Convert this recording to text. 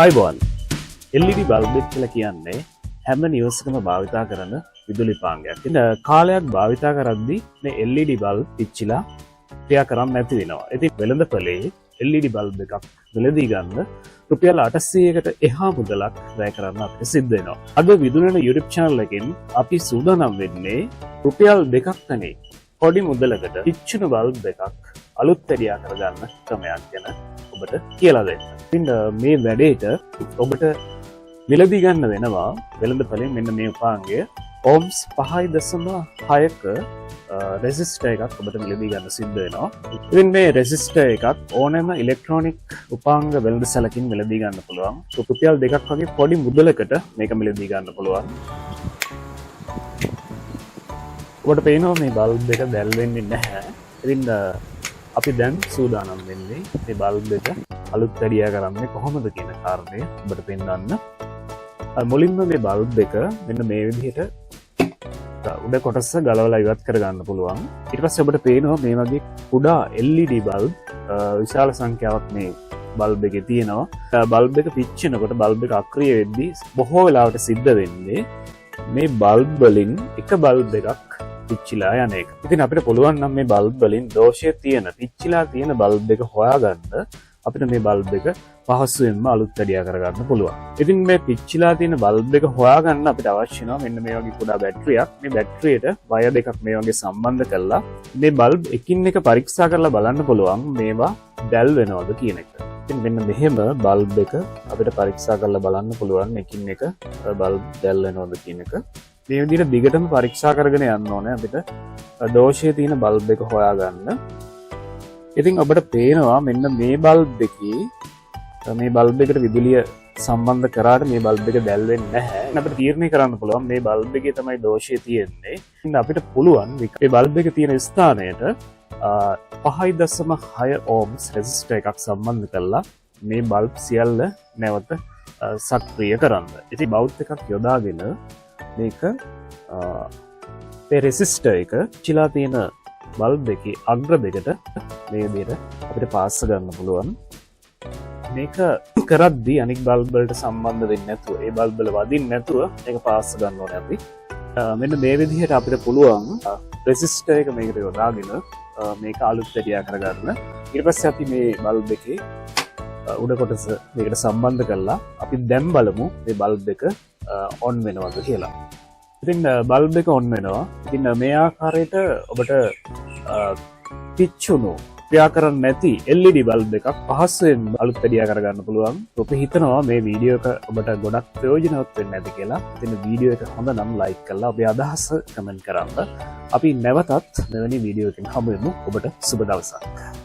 අයිබෝන් LED bulb එක කියලා කියන්නේ හැම නිවසකම භාවිතා කරන විදුලි පාංගයක්. ඉතින් කාලයක් භාවිතා කරද්දී මේ LED බල්බ් පිච්චිලා ක්‍රියා කරන්නේ නැති වෙනවා. ඉතින් වෙළඳපොලේ LED බල්බ් එකක් වෙළඳී ගන්න රුපියල් 800කට එහා මුදලක් වැය කරන්න අපිට සිද්ධ වෙනවා. අද විදුලන YouTube channel එකෙන් අපි සූදානම් වෙන්නේ රුපියල් 2ක් තනේ පොඩි මුදලකට පිච්චුණු බල්බ් එකක් අලුත් වැඩියා කරගන්න ක්‍රමයක් ගැන ඔබට කියලා දෙන්න. ඉතින් මේ වැඩේට ඔබට මිලදී ගන්න වෙනවා වෙළඳපොලෙන් මෙන්න මේ උපාංගය ohms 5.6ක රෙසිස්ටර් එකක් ඔබට මිලදී ගන්න සිද්ධ වෙනවා. ඉතින් මේ රෙසිස්ටර් එකක් ඕනෑම ඉලෙක්ට්‍රොනික උපාංග වෙළඳසැලකින් මිලදී ගන්න පුළුවන්. රුපියල් 2ක් වගේ පොඩි මුදලකට මේක මිලදී ගන්න පුළුවන්. ඔබට පේනවා මේ බල්බ් එක දැල් වෙන්නේ නැහැ. ඉතින් අපි දැන් සූදානම් වෙන්නේ මේ බල්බ් එක අලුත් වැඩියා කරන්නේ කොහොමද කියන කාරණය ඔබට පෙන්වන්න. මුලින්ම මේ බල්බ් එක මෙන්න මේ විදිහට උඩ කොටස ගලවලා ඉවත් කරගන්න පුළුවන්. ඊට පස්සේ ඔබට පේනවා මේ වගේ කුඩා LED බල්බ් විශාල සංඛ්‍යාවක් මේ බල්බ් එකේ තියෙනවා. බල්බ් එක පිච්චෙනකොට බල්බ් එක අක්‍රිය වෙද්දී බොහෝ වෙලාවට සිද්ධ වෙන්නේ මේ බල්බ් වලින් එක බල්බ් එකක් පිච්චිලා යන එක. ඉතින් අපිට පුළුවන් නම් මේ බල්බ් වලින් දෝෂය තියෙන පිච්චිලා තියෙන බල්බ් එක හොයාගන්න අපිට මේ බල්බ් එක පහසුවෙන්ම අලුත් වැඩියා කරගන්න පුළුවන්. ඉතින් මේ පිච්චිලා තියෙන බල්බ් එක හොයාගන්න අපිට අවශ්‍ය වෙනවා මෙන්න මේ වගේ කුඩා බැටරියක්. මේ බැටරියට වයර් දෙකක් මේ වගේ සම්බන්ධ කරලා මේ බල්බ් එකින් එක පරීක්ෂා කරලා බලන්න පුළුවන් මේවා දැල් වෙනවද කියන එක. ඉතින් මෙන්න මෙහෙම බල්බ් එක අපිට පරීක්ෂා කරලා බලන්න පුළුවන් එකින් එක බල්බ් දැල් වෙනවද කියන එක. මේ විදිහට දිගටම පරීක්ෂා කරගෙන යන්න ඕනේ අපිට දෝෂයේ තියෙන බල්බ් එක හොයාගන්න. ඉතින් ඔබට පේනවා මෙන්න මේ බල්බ් එකේ මේ බල්බ් එකට විදුලිය සම්බන්ධ කරාට මේ බල්බ් එක දැල් වෙන්නේ නැහැ. අපිට තීරණය කරන්න පුළුවන් මේ බල්බ් එකේ තමයි දෝෂය තියෙන්නේ. ඉතින් අපිට පුළුවන් මේ බල්බ් එක තියෙන ස්ථානයට 5.6 ohms රෙසිස්ටර් එකක් සම්බන්ධ කරලා මේ බල්බ් සියල්ල නැවත සක්‍රිය කරන්න. ඉතින් බෞද්ධ එකක් යොදාගෙන මේක මේ රෙසිස්ටර් එක චිලා තියෙන බල්බ් එකේ අග්‍ර දෙකට මේ විදිහට අපිට පාස් ගන්න පුළුවන්. මේක කරද්දී අනික් බල්බ් වලට සම්බන්ධ වෙන්නේ නැතුව ඒ බල්බ් වල වදින්නේ නැතුව මේක පාස් ගන්න ඕනේ අපි. මෙන්න මේ විදිහට අපිට පුළුවන් රෙසිස්ටර් එක මේකට යොදාගෙන මේක අලුත් වැඩියා කරගන්න. ඊට පස්සේ අපි මේ බල්බ් එකේ උඩ කොටස මේකට සම්බන්ධ කරලා අපි දැන් බලමු මේ බල්බ් එක ඔන් වෙනවද කියලා. ඉතින් බල්බ් එක ඔන් වෙනවා. ඉතින් මේ ආකාරයට ඔබට පිච්චුණු ක්‍රියා කරන්නේ නැති LED බල්බ් එකක් පහසුවෙන් අලුත් වැඩියා කරගන්න පුළුවන්. ඔබ හිතනවා මේ වීඩියෝ එක ඔබට ගොඩක් ප්‍රයෝජනවත් වෙන්න ඇති කියලා. ඉතින් වීඩියෝ එක හොඳ නම් ලයික් කරලා ඔබේ අදහස කමෙන්ට් කරන්න. අපි නැවතත් මෙවැනි වීඩියෝ එකකින් හමු වෙමු. ඔබට සුබ දවසක්.